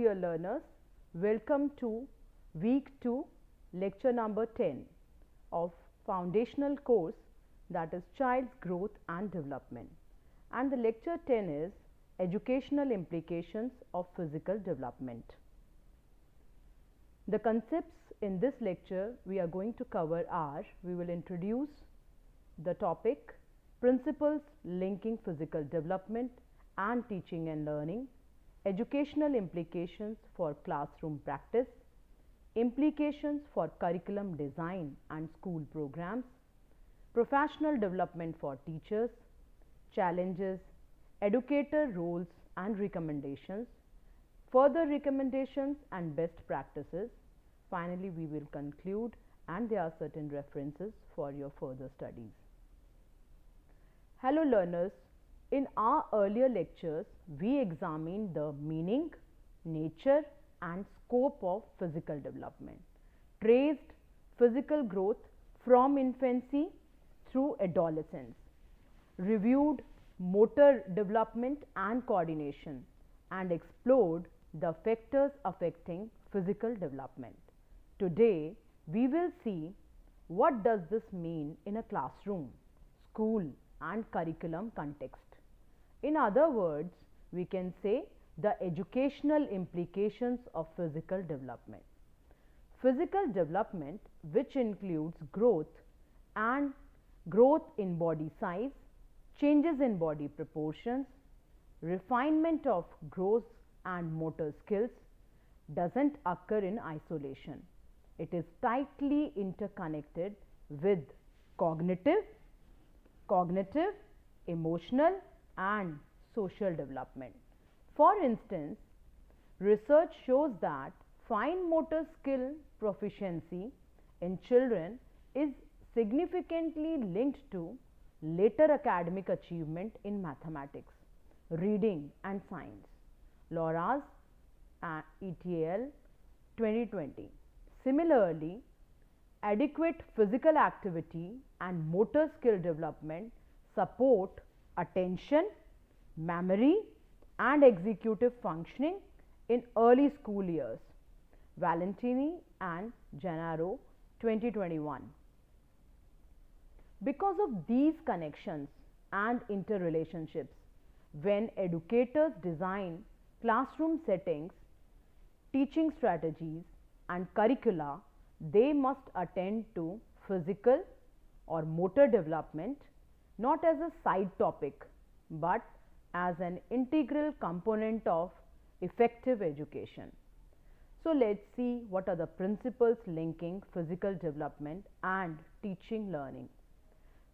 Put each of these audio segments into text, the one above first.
dear learners, welcome to week 2, lecture number 10 of foundational course, that is child's growth and development. And the lecture 10 is educational implications of physical development. The concepts in this lecture we are going to cover are, we will introduce the topic principles linking physical development and teaching and learning, educational implications for classroom practice, implications for curriculum design and school programs, professional development for teachers, challenges, educator roles and recommendations, further recommendations and best practices. Finally, we will conclude and there are certain references for your further studies. Hello learners, in our earlier lectures, we examined the meaning, nature and scope of physical development, traced physical growth from infancy through adolescence, reviewed motor development and coordination, and explored the factors affecting physical development. Today, we will see what does this mean in a classroom, school and curriculum context. In other words, we can say the educational implications of physical development. Physical development, which includes growth in body size, changes in body proportions, refinement of gross and motor skills, doesn't occur in isolation. It is tightly interconnected with cognitive, emotional and social development. For instance, research shows that fine motor skill proficiency in children is significantly linked to later academic achievement in mathematics, reading and science. Laura's ETL 2020. Similarly, adequate physical activity and motor skill development support attention, memory and executive functioning in early school years. Valentini and Gennaro 2021. Because of these connections and interrelationships, when educators design classroom settings, teaching strategies and curricula, they must attend to physical or motor development not as a side topic but as an integral component of effective education. So, let's see what are the principles linking physical development and teaching learning.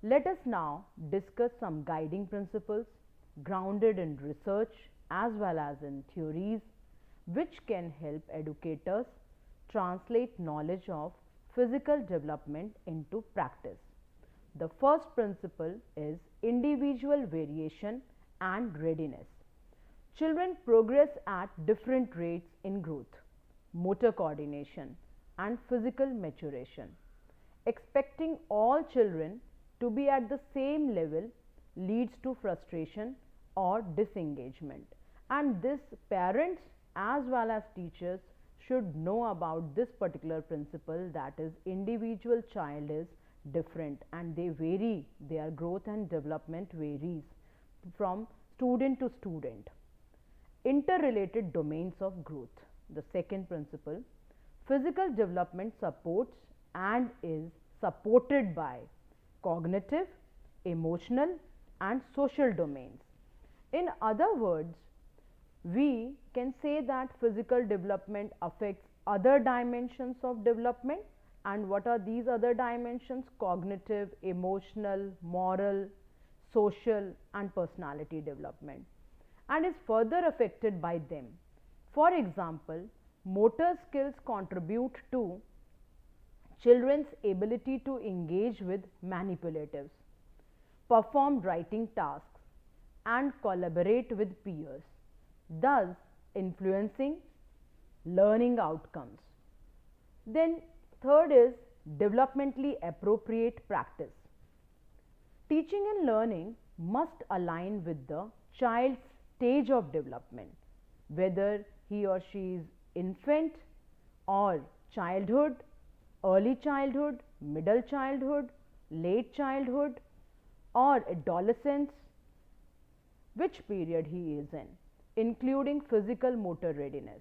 Let us now discuss some guiding principles grounded in research as well as in theories which can help educators translate knowledge of physical development into practice. The first principle is individual variation and readiness. Children progress at different rates in growth, motor coordination and physical maturation. Expecting all children to be at the same level leads to frustration or disengagement, and this parents as well as teachers should know about this particular principle, that is individual child is different and they vary, their growth and development varies from student to student. Interrelated domains of growth. The second principle, physical development supports and is supported by cognitive, emotional and social domains. In other words, we can say that physical development affects other dimensions of development. And what are these other dimensions? Cognitive, emotional, moral, social and personality development, and is further affected by them. For example, motor skills contribute to children's ability to engage with manipulatives, perform writing tasks and collaborate with peers, thus influencing learning outcomes. Then third is developmentally appropriate practice. Teaching and learning must align with the child's stage of development, whether he or she is infant or childhood, early childhood, middle childhood, late childhood, or adolescence, which period he is in, including physical motor readiness.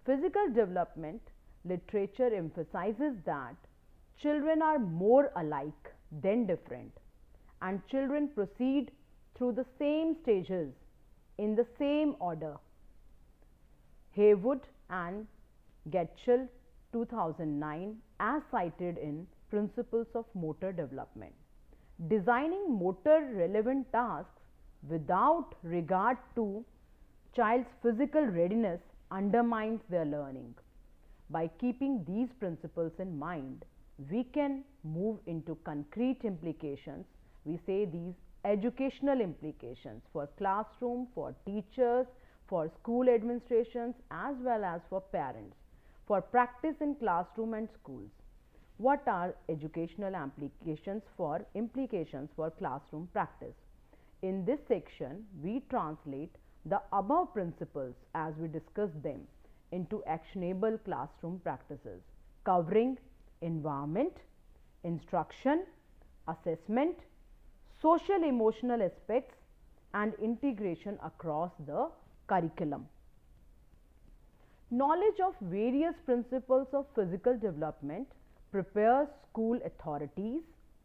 Physical development literature emphasizes that children are more alike than different, and children proceed through the same stages in the same order. Haywood and Getchell 2009 as cited in Principles of Motor Development. Designing motor relevant tasks without regard to child's physical readiness undermines their learning. By keeping these principles in mind, we can move into concrete implications. We say these educational implications for classroom, for teachers, for school administrations, as well as for parents, for practice in classroom and schools. What are educational implications for classroom practice? In this section, we translate the above principles as we discuss them into actionable classroom practices, covering environment, instruction, assessment, social emotional aspects, and integration across the curriculum. Knowledge of various principles of physical development prepares school authorities,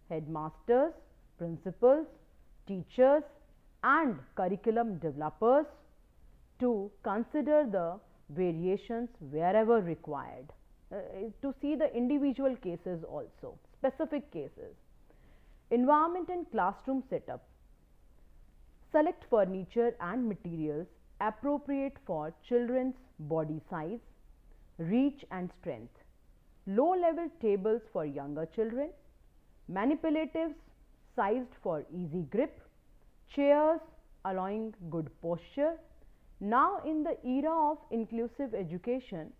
headmasters, principals, teachers, and curriculum developers to consider the variations wherever required, to see the individual cases also, specific cases. Environment and classroom setup. Select furniture and materials appropriate for children's body size, reach and strength. Low level tables for younger children, manipulatives sized for easy grip, chairs allowing good posture. Now in the era of inclusive education,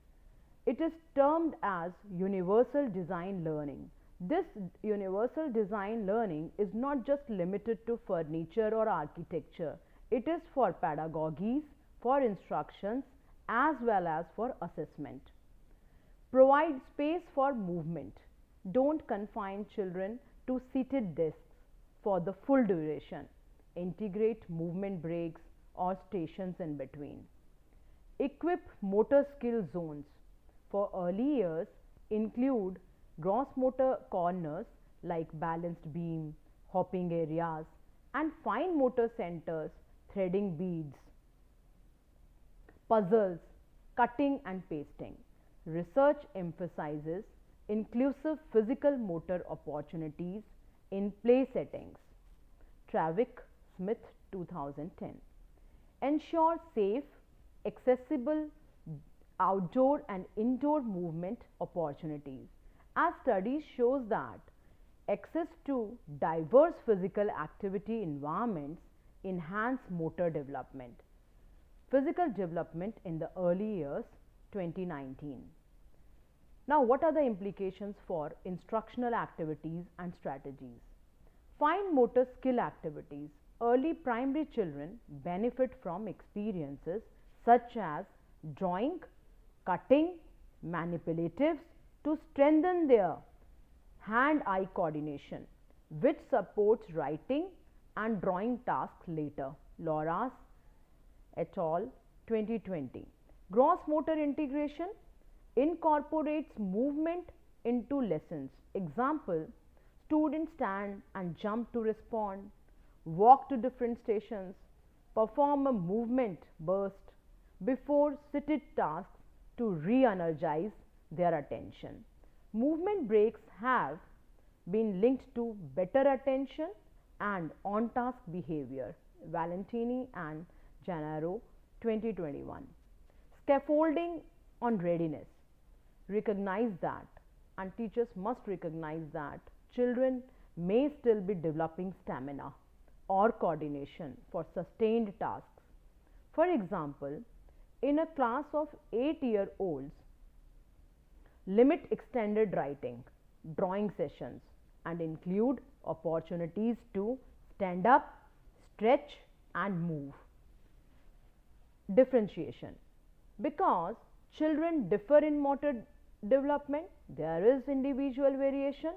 it is termed as universal design learning. This universal design learning is not just limited to furniture or architecture. It is for pedagogies, for instructions, as well as for assessment. Provide space for movement. Don't confine children to seated desks for the full duration. Integrate movement breaks or stations in between. Equip motor skill zones. For early years, include gross motor corners like balanced beam, hopping areas, and fine motor centers, threading beads, puzzles, cutting and pasting. Research emphasizes inclusive physical motor opportunities in play settings. Travick Smith 2010. Ensure safe, accessible outdoor and indoor movement opportunities. As studies shows that access to diverse physical activity environments enhance motor development. Physical development in the early years 2019. Now what are the implications for instructional activities and strategies? Fine motor skill activities. Early primary children benefit from experiences such as drawing, cutting, manipulatives to strengthen their hand-eye coordination, which supports writing and drawing tasks later. Loras et al. 2020. Gross motor integration incorporates movement into lessons. Example, students stand and jump to respond, walk to different stations, perform a movement burst before seated tasks to re-energize their attention. Movement breaks have been linked to better attention and on-task behavior. Valentini and Gennaro 2021. Scaffolding on readiness. Recognize that, and teachers must recognize that children may still be developing stamina or coordination for sustained tasks. For example, in a class of 8-year-olds, limit extended writing, drawing sessions and include opportunities to stand up, stretch and move. Differentiation. Because children differ in motor development, there is individual variation.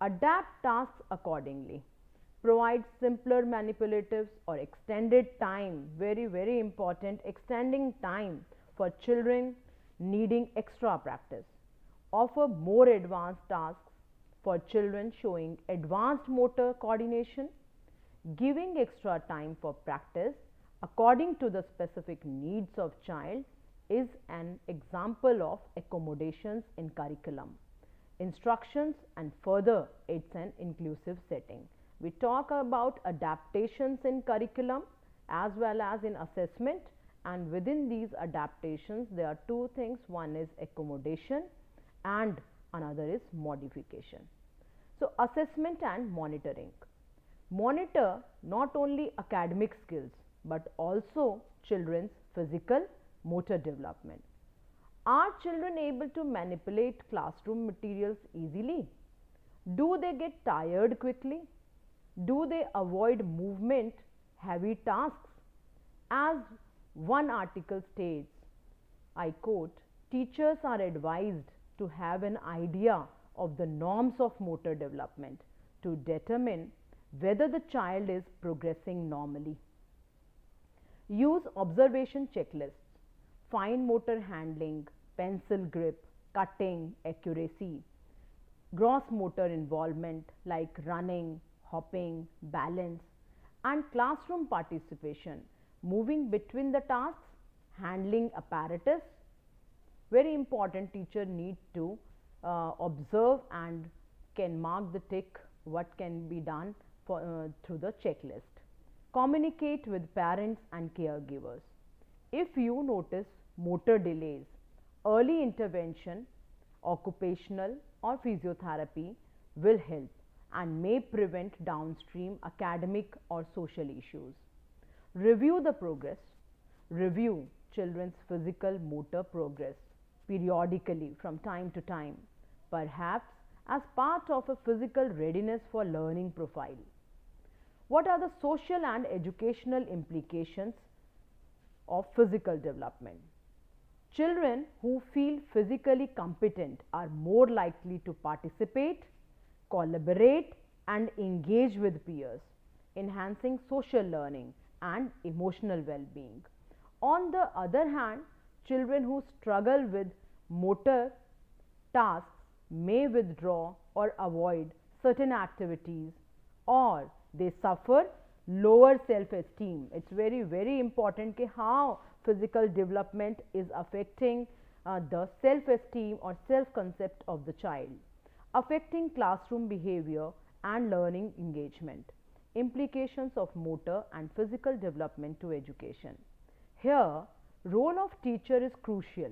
Adapt tasks accordingly. Provide simpler manipulatives or extended time, very, very important, extending time for children needing extra practice. Offer more advanced tasks for children showing advanced motor coordination. Giving extra time for practice according to the specific needs of child is an example of accommodations in curriculum, instructions, and further it's an inclusive setting. We talk about adaptations in curriculum as well as in assessment, and within these adaptations there are two things, one is accommodation and another is modification. So assessment and monitoring. Monitor not only academic skills but also children's physical motor development. Are children able to manipulate classroom materials easily? Do they get tired quickly? Do they avoid movement heavy tasks? As one article states, I quote, teachers are advised to have an idea of the norms of motor development to determine whether the child is progressing normally. Use observation checklists, fine motor handling, pencil grip, cutting, accuracy, gross motor involvement like running, hopping, balance, and classroom participation, moving between the tasks, handling apparatus. Very important, teacher need to observe and can mark the tick what can be done through the checklist. Communicate with parents and caregivers. If you notice motor delays, early intervention, occupational or physiotherapy will help and may prevent downstream academic or social issues. Review the progress. Review children's physical motor progress periodically from time to time, perhaps as part of a physical readiness for learning profile. What are the social and educational implications of physical development? Children who feel physically competent are more likely to participate, collaborate, and engage with peers, enhancing social learning and emotional well-being. On the other hand, children who struggle with motor tasks may withdraw or avoid certain activities, or they suffer lower self-esteem. It's very, very important कि how physical development is affecting the self-esteem or self-concept of the child, affecting classroom behavior and learning engagement. Implications of motor and physical development to education. Here, role of teacher is crucial.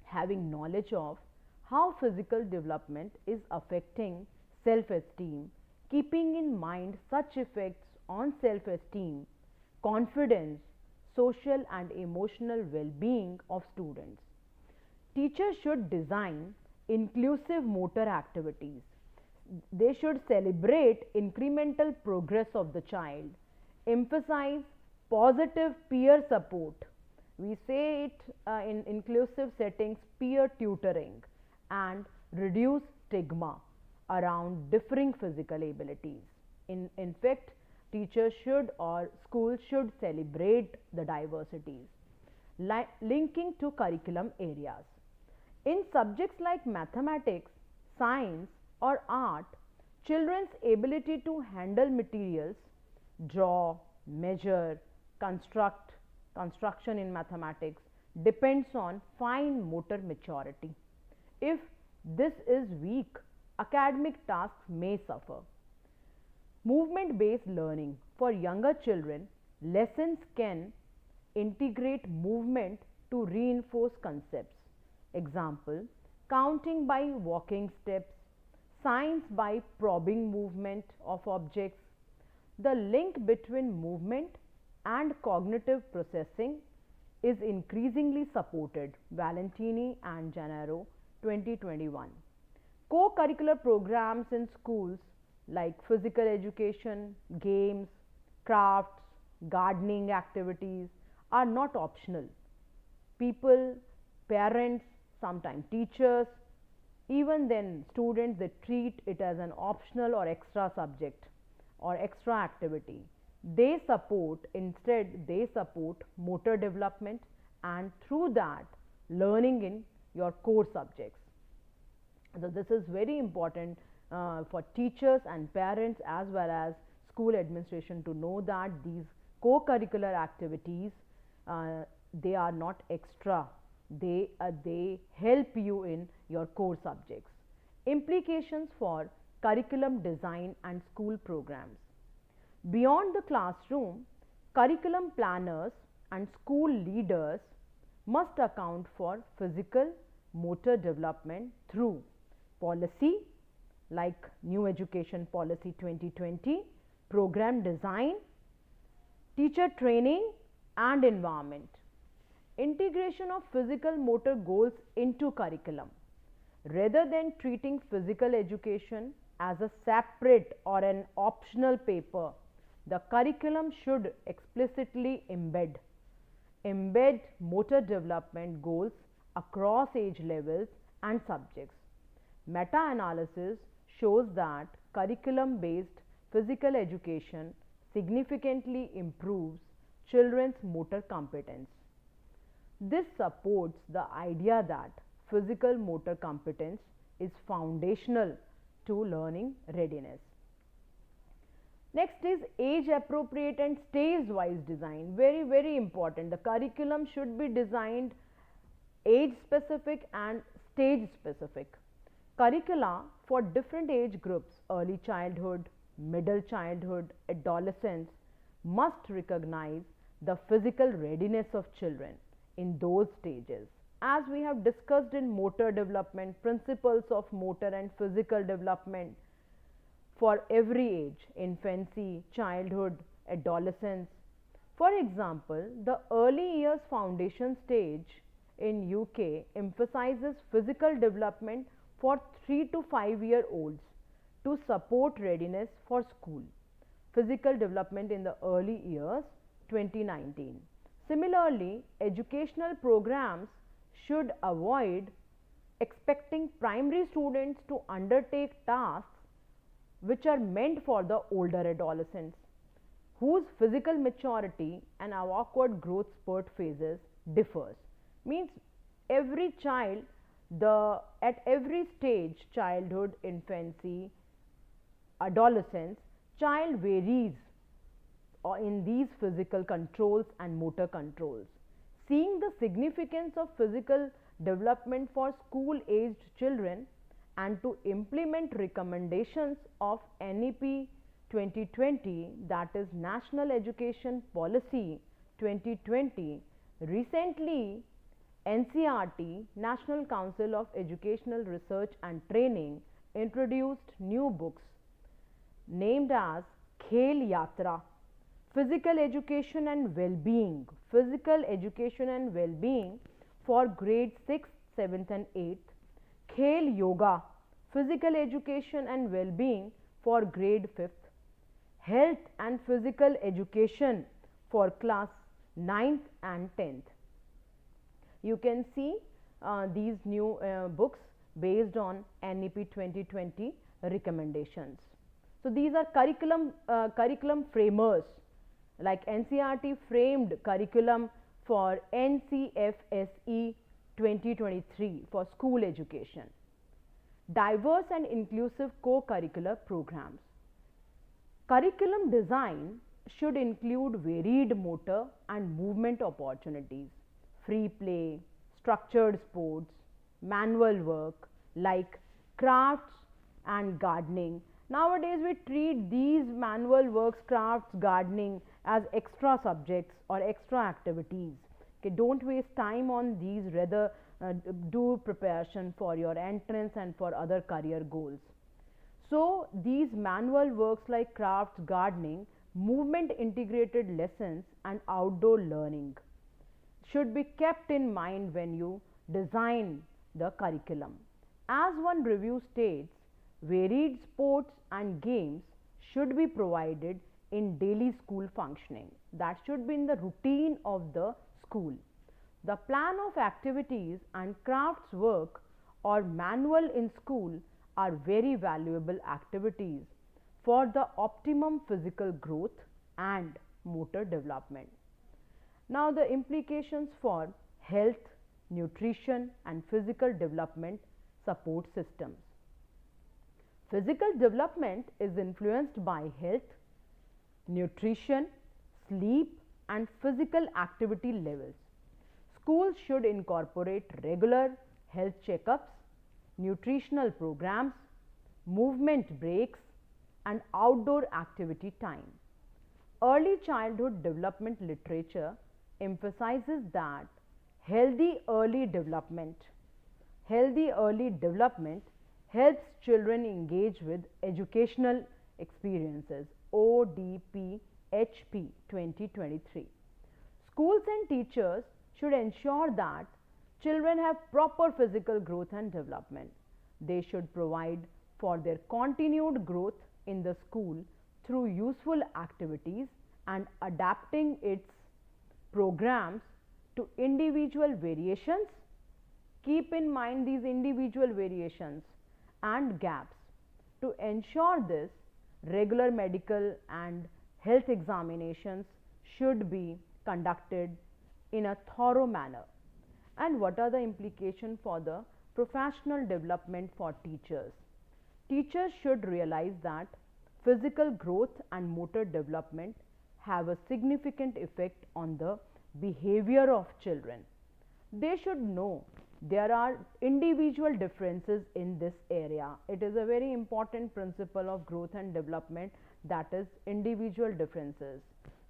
Having knowledge of how physical development is affecting self-esteem, keeping in mind such effects on self-esteem, confidence, social and emotional well-being of students. Teachers should design inclusive motor activities. They should celebrate incremental progress of the child, emphasize positive peer support. We say it in inclusive settings, peer tutoring, and reduce stigma around differing physical abilities. In fact, teachers should or schools should celebrate the diversities. Linking to curriculum areas. In subjects like mathematics, science, or art, children's ability to handle materials, draw, measure, construction in mathematics depends on fine motor maturity. If this is weak, academic tasks may suffer. Movement-based learning. For younger children, lessons can integrate movement to reinforce concepts. Example, counting by walking steps, science by probing movement of objects. The link between movement and cognitive processing is increasingly supported. Valentini and Gennaro, 2021. Co-curricular programs in schools like physical education, games, crafts, gardening activities are not optional. people, parents, sometimes teachers, even then students, they treat it as an optional or extra subject or extra activity. Instead they support motor development, and through that learning in your core subjects. So this is very important for teachers and parents as well as school administration to know that these co-curricular activities, they are not extra, they help you in your core subjects. Implications for curriculum design and school programs. Beyond the classroom, curriculum planners and school leaders must account for physical motor development through policy like New Education Policy 2020, program design, teacher training and environment. Integration of physical motor goals into curriculum. Rather than treating physical education as a separate or an optional paper, the curriculum should explicitly embed motor development goals across age levels and subjects. Meta-analysis shows that curriculum-based physical education significantly improves children's motor competence. This supports the idea that physical motor competence is foundational to learning readiness. Next is age appropriate and stage wise design. Very, very important. The curriculum should be designed age specific and stage specific. Curricula for different age groups, early childhood, middle childhood, adolescence, must recognize the physical readiness of children in those stages. As we have discussed in motor development, principles of motor and physical development for every age, infancy, childhood, adolescence. For example, the early years foundation stage in UK emphasizes physical development for 3 to 5-year-olds to support readiness for school. Physical development in the early years, 2019. Similarly, educational programs should avoid expecting primary students to undertake tasks which are meant for the older adolescents, whose physical maturity and awkward growth spurt phases differs. Means every child, at every stage, childhood, infancy, adolescence, child varies in these physical controls and motor controls. Seeing the significance of physical development for school aged children and to implement recommendations of NEP 2020, that is National Education Policy 2020, recently NCRT, National Council of Educational Research and Training, introduced new books named as Khel Yatra, Physical Education and Well-being, Physical Education and Well-being for grade 6th, 7th and 8th, Khel Yoga, Physical Education and Well-being for grade 5th, Health and Physical Education for class 9th and 10th. You can see these new books based on NEP 2020 recommendations. So these are curriculum framers, like NCRT framed curriculum for NCFSE 2023 for school education. Diverse and inclusive co-curricular programs. Curriculum design should include varied motor and movement opportunities, free play, structured sports, manual work like crafts and gardening. Nowadays we treat these manual works, crafts, gardening as extra subjects or extra activities. Okay, don't waste time on these, rather do preparation for your entrance and for other career goals. So these manual works like crafts, gardening, movement integrated lessons and outdoor learning should be kept in mind when you design the curriculum. As one review states, varied sports and games should be provided in daily school functioning. That should be in the routine of the school. The plan of activities and crafts work or manual in school are very valuable activities for the optimum physical growth and motor development. Now, the implications for health, nutrition, and physical development support systems. Physical development is influenced by health, nutrition, sleep, and physical activity levels. Schools should incorporate regular health checkups, nutritional programs, movement breaks, and outdoor activity time. Early childhood development literature emphasizes that healthy early development helps children engage with educational experiences. ODPHP 2023. Schools and teachers should ensure that children have proper physical growth and development. They should provide for their continued growth in the school through useful activities and adapting its programs to individual variations. Keep in mind these individual variations and gaps. To ensure this, regular medical and health examinations should be conducted in a thorough manner. And what are the implications for the professional development for teachers? Teachers should realize that physical growth and motor development have a significant effect on the behavior of children. They should know there are individual differences in this area. It is a very important principle of growth and development, that is individual differences.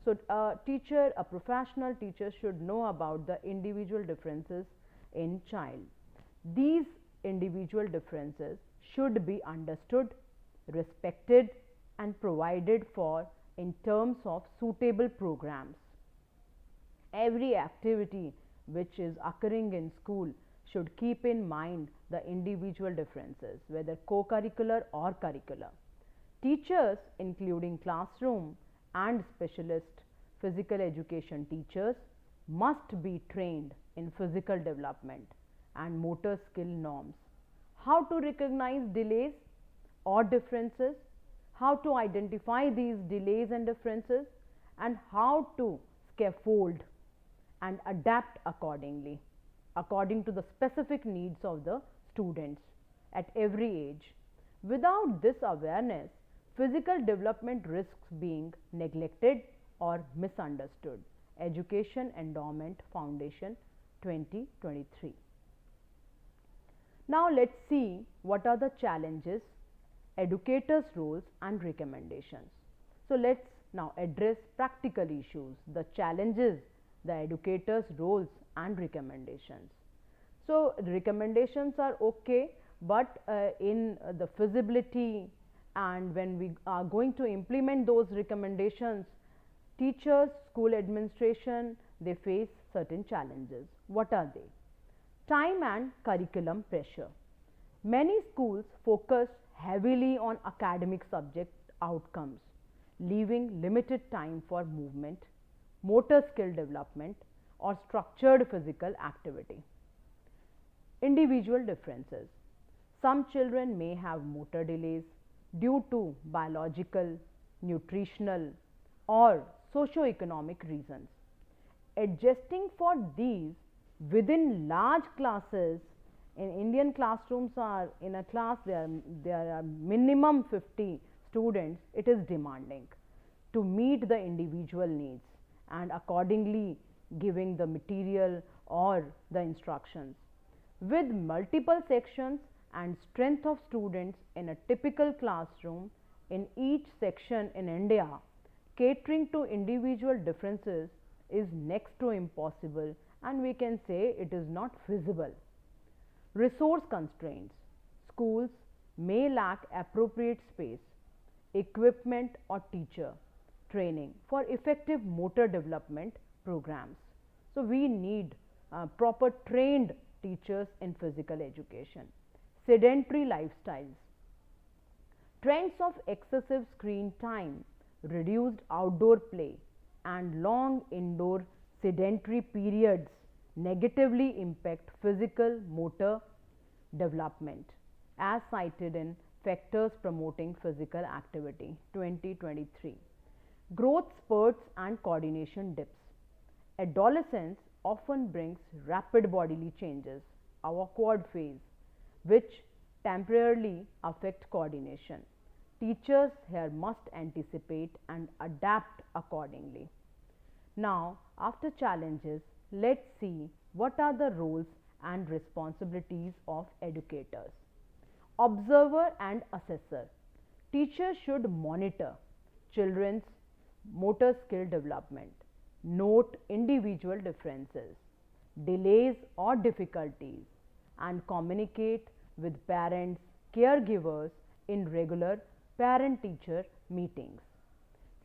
So a professional teacher should know about the individual differences in child. These individual differences should be understood, respected, and provided for in terms of suitable programs. Every activity which is occurring in school should keep in mind the individual differences, whether co-curricular or curricular. Teachers, including classroom and specialist physical education teachers, must be trained in physical development and motor skill norms. How to recognize delays or differences, how to identify these delays and differences, and how to scaffold and adapt accordingly, according to the specific needs of the students at every age. Without this awareness, physical development risks being neglected or misunderstood. Education Endowment Foundation 2023. Now let's see what are the challenges, educators' roles and recommendations. So let's now address practical issues, the challenges, the educators' roles and recommendations. So the recommendations are okay, but in the feasibility and when we are going to implement those recommendations, teachers, school administration, they face certain challenges. What are they? Time and curriculum pressure. Many schools focus heavily on academic subject outcomes, leaving limited time for movement, motor skill development, or structured physical activity. Individual differences. Some children may have motor delays due to biological, nutritional, or socio-economic reasons. Adjusting for these within large classes, in Indian classrooms are in a class there are minimum 50 students, it is demanding to meet the individual needs and accordingly giving the material or the instructions. With multiple sections and strength of students in a typical classroom, in each section in India, catering to individual differences is next to impossible, and we can say it is not feasible. Resource constraints. Schools may lack appropriate space, equipment or teacher training for effective motor development programs. So we need proper trained teachers in physical education. Sedentary lifestyles. Trends of excessive screen time, reduced outdoor play, and long indoor sedentary periods negatively impact physical motor development, as cited in Factors Promoting Physical Activity 2023. Growth spurts and coordination dips. Adolescence often brings rapid bodily changes, awkward phase, which temporarily affect coordination. Teachers here must anticipate and adapt accordingly. Now, after challenges, let's see what are the roles and responsibilities of educators. Observer and assessor. Teachers should monitor children's motor skill development, note individual differences, delays or difficulties, and communicate with parents, caregivers in regular parent teacher meetings.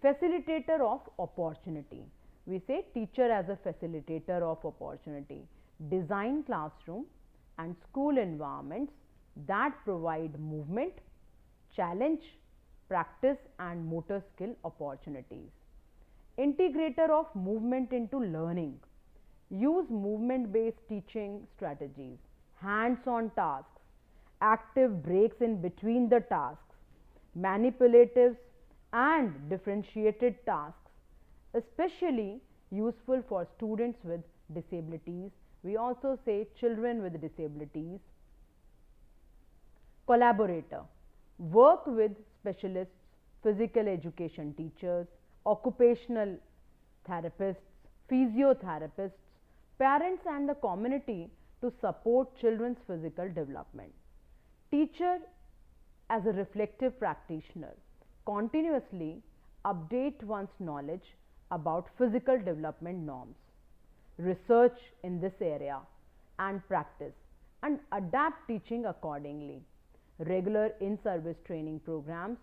Facilitator of opportunity. We say teacher as a facilitator of opportunity. Design classroom and school environments that provide movement, challenge, practice, and motor skill opportunities. Integrator of movement into learning. Use movement based teaching strategies, hands on tasks, active breaks in between the tasks, manipulatives, and differentiated tasks, especially useful for students with disabilities. We also say children with disabilities. Collaborator. Work with specialists, physical education teachers, occupational therapists, physiotherapists, parents, and the community to support children's physical development. Teacher as a reflective practitioner. Continuously update one's knowledge about physical development norms, research in this area, and practice, and adapt teaching accordingly. Regular in-service training programs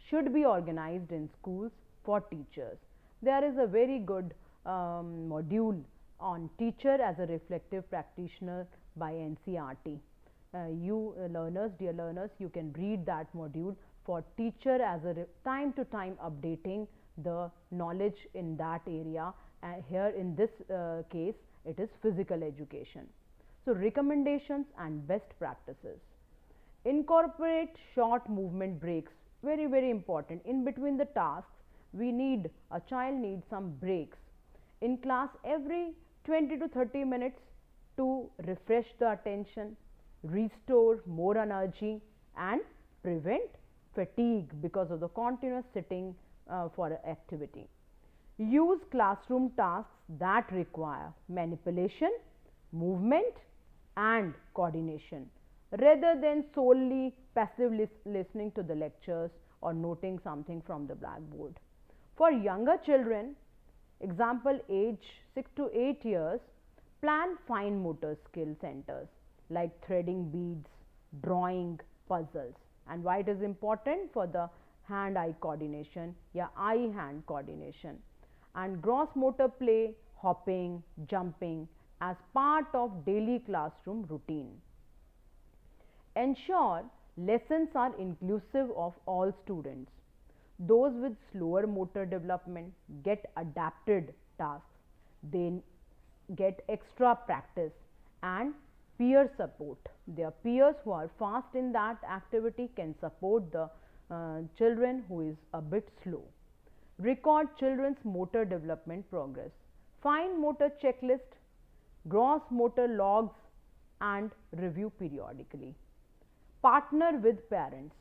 should be organized in schools for teachers. There is a very good module on teacher as a reflective practitioner by NCERT. Dear learners, you can read that module for teacher as a time to time updating the knowledge in that area. Here in this case, it is physical education. So, recommendations and best practices. Incorporate short movement breaks, very important. In between the tasks, a child needs some breaks in class every 20 to 30 minutes to refresh the attention, restore more energy, and prevent fatigue because of the continuous sitting for activity. Use classroom tasks that require manipulation, movement, and coordination, rather than solely passive listening to the lectures or noting something from the blackboard. For younger children, example age 6 to 8 years, plan fine motor skill centers like threading beads, drawing, puzzles. And why it is important? For the hand-eye coordination, eye-hand coordination, and gross motor play, hopping, jumping as part of daily classroom routine. Ensure lessons are inclusive of all students. Those with slower motor development get adapted tasks. They get extra practice and peer support. Their peers who are fast in that activity can support the children who is a bit slow. Record children's motor development progress. Fine motor checklist, gross motor logs, and review periodically. Partner with parents.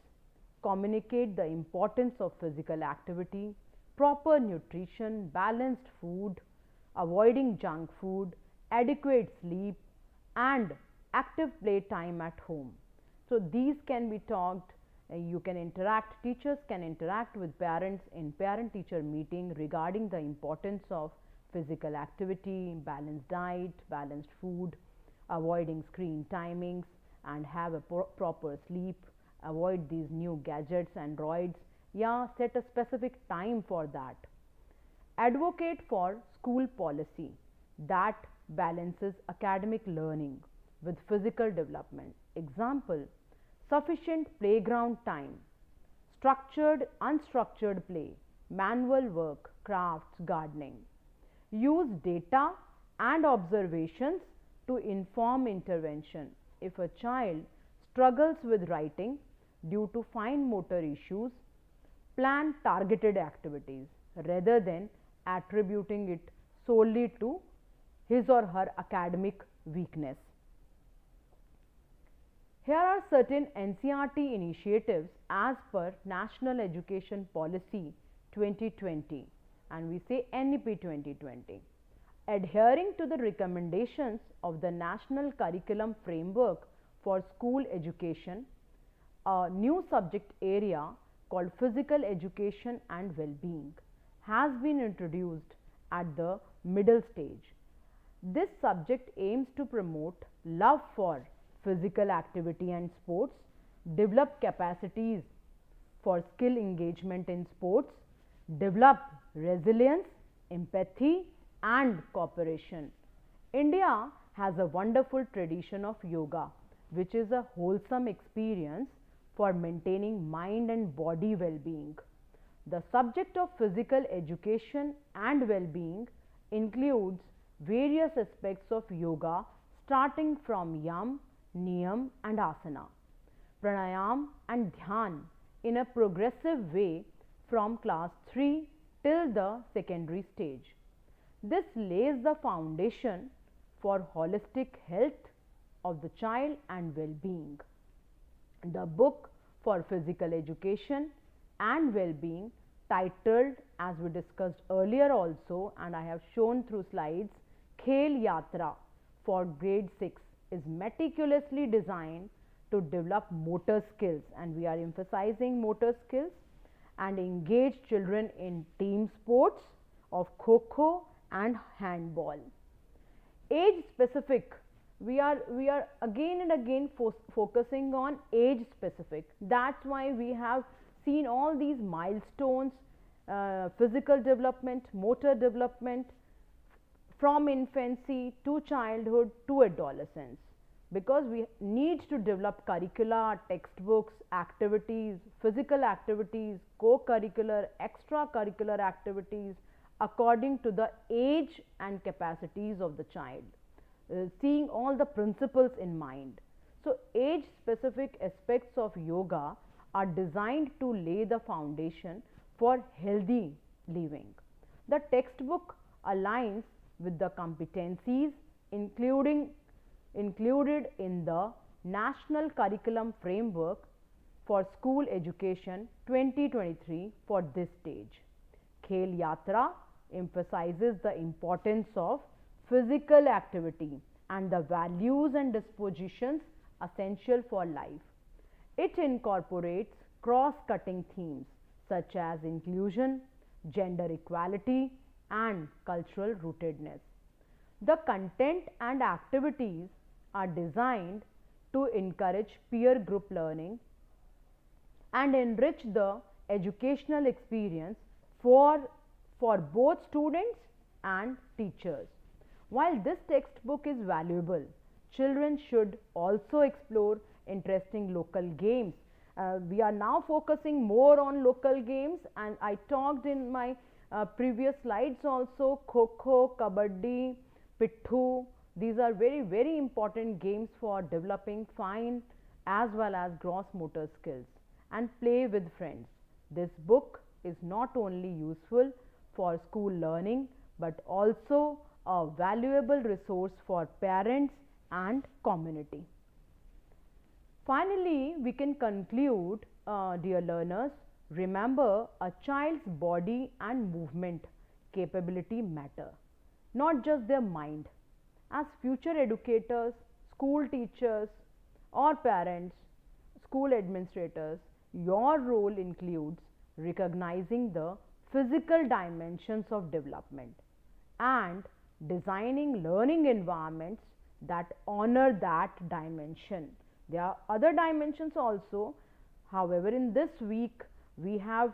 Communicate the importance of physical activity, proper nutrition, balanced food, avoiding junk food, adequate sleep, and active play time at home. So, these can be talked. You can interact, teachers can interact with parents in parent-teacher meeting regarding the importance of physical activity, balanced diet, balanced food, avoiding screen timings, and have a proper sleep. Avoid these new gadgets, Androids. Set a specific time for that. Advocate for school policy that balances academic learning with physical development. Example, sufficient playground time, structured, unstructured play, manual work, crafts, gardening. Use data and observations to inform intervention if a child struggles with writing due to fine motor issues. Plan targeted activities rather than attributing it solely to his or her academic weakness. Here are certain NCERT initiatives as per National Education Policy 2020, and we say NEP 2020. Adhering to the recommendations of the National Curriculum Framework for School Education, a new subject area called Physical Education and Well-being has been introduced at the middle stage. This subject aims to promote love for physical activity and sports, develop capacities for skill engagement in sports, develop resilience, empathy, and cooperation. India has a wonderful tradition of yoga, which is a wholesome experience for maintaining mind and body well-being. The subject of physical education and well-being includes various aspects of yoga starting from yam, niyam and asana, pranayam and dhyan in a progressive way from class 3 till the secondary stage. This lays the foundation for holistic health of the child and well-being. The book for physical education and well-being, titled as we discussed earlier also, and I have shown through slides, Khel Yatra for grade 6, is meticulously designed to develop motor skills, and we are emphasizing motor skills, and engage children in team sports of Kho-Kho and handball. Age specific, we are again and again focusing on age specific. That's why we have seen all these milestones, physical development, motor development from infancy to childhood to adolescence, because we need to develop curricula, textbooks, activities, physical activities, co-curricular, extracurricular activities according to the age and capacities of the child, seeing all the principles in mind. So, age specific aspects of yoga are designed to lay the foundation for healthy living. The textbook aligns with the competencies included in the National Curriculum Framework for School Education 2023 for this stage. Khel Yatra emphasizes the importance of physical activity and the values and dispositions essential for life. It incorporates cross-cutting themes such as inclusion, gender equality, and cultural rootedness. The content and activities are designed to encourage peer group learning and enrich the educational experience for both students and teachers. While this textbook is valuable, children should also explore interesting local games. We are now focusing more on local games, and I talked in my previous slides also, Kho-Kho, Kabaddi, Pithu. These are very important games for developing fine as well as gross motor skills, and play with friends. This book is not only useful for school learning but also a valuable resource for parents and community. Finally, we can conclude, dear learners, remember a child's body and movement capability matter, not just their mind. As future educators, school teachers or parents, school administrators, your role includes recognizing the physical dimensions of development and designing learning environments that honor that dimension. There are other dimensions also. However, in this week we have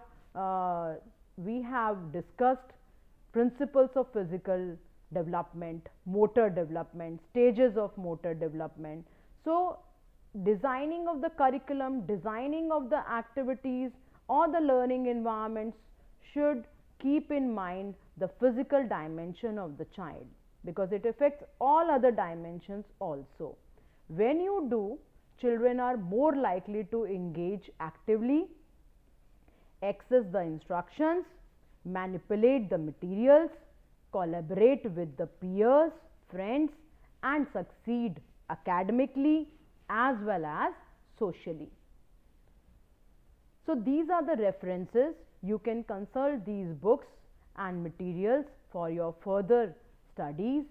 discussed principles of physical development, motor development, stages of motor development. So, designing of the curriculum, designing of the activities or the learning environments should keep in mind the physical dimension of the child. because it affects all other dimensions also. When you do, children are more likely to engage actively, access the instructions, manipulate the materials, collaborate with the peers, friends, and succeed academically as well as socially. So these are the references. You can consult these books and materials for your further studies.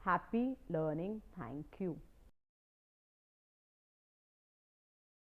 Happy learning. Thank you.